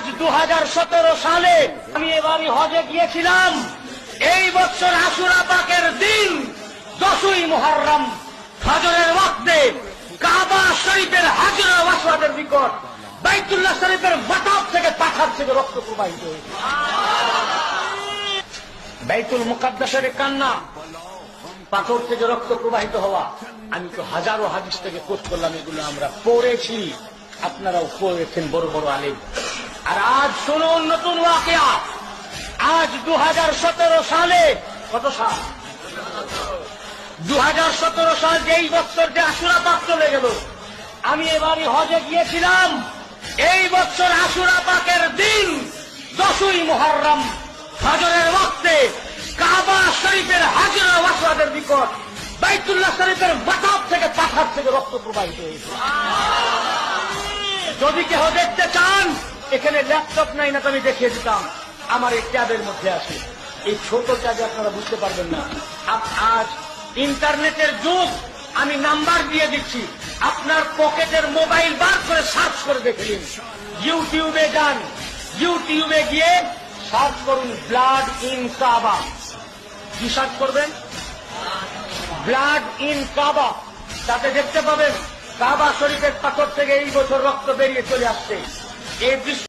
আজ 2017 সালে আমি এবারই হজে গিয়েছিলাম। এই বছর আশুরা পাকের দিন 10ই মুহররম ফজরের ওয়াক্তে কাবা শরীফের হাজর ও আসওয়াদের নিকট বাইতুল্লাহ শরীফের মাথাব থেকে পাথর থেকে রক্ত প্রবাহিত হয়েছে। বাইতুল মুকাদ্দাসের কান্না, পাথর থেকে রক্ত প্রবাহিত হওয়া। আমি তো হাজারো হাদিস থেকে কোট করলাম, এগুলো আমরা পড়েছি, আপনারাও পড়েছেন, বড় বড় আলেম। আর আজ শুনুন নতুন ওয়াকিয়া। আজ 2017 সালে, কত সাল? 2017 সাল, যেই বছর যে আশুরা পাক চলে গেল। আমি এবারই হজে গিয়েছিলাম। এই বছর আশুরা পাকের দিন 10ই মুহররম ফজরের ওয়াক্তে কাবা শরীফের হাজর ও আসওয়াদের নিকট বাইতুল্লাহ শরীফের মাথাব থেকে পাথর থেকে রক্ত প্রবাহিত হয়েছে। যদি কেউ দেখতে চান, এখানে ল্যাপটপ নাই, না তো আমি দেখিয়ে দিতাম। আমার এই ট্যাবের মধ্যে আছে। এই ছোট ট্যাবে আপনারা বুঝতে পারবেন না। আজ ইন্টারনেটের যুগ, আমি নাম্বার দিয়ে দিচ্ছি, আপনার পকেটের মোবাইল বার করে সার্চ করে দেখে নিন। ইউটিউবে যান, ইউটিউবে গিয়ে সার্চ করুন ব্লাড ইন কাবা। কি সার্চ করবেন? ব্লাড ইন কাবা। তাতে দেখতে পাবেন কাবা শরীফের পাথর থেকে এই বছর রক্ত বেরিয়ে চলে আসছে। এই দৃশ্য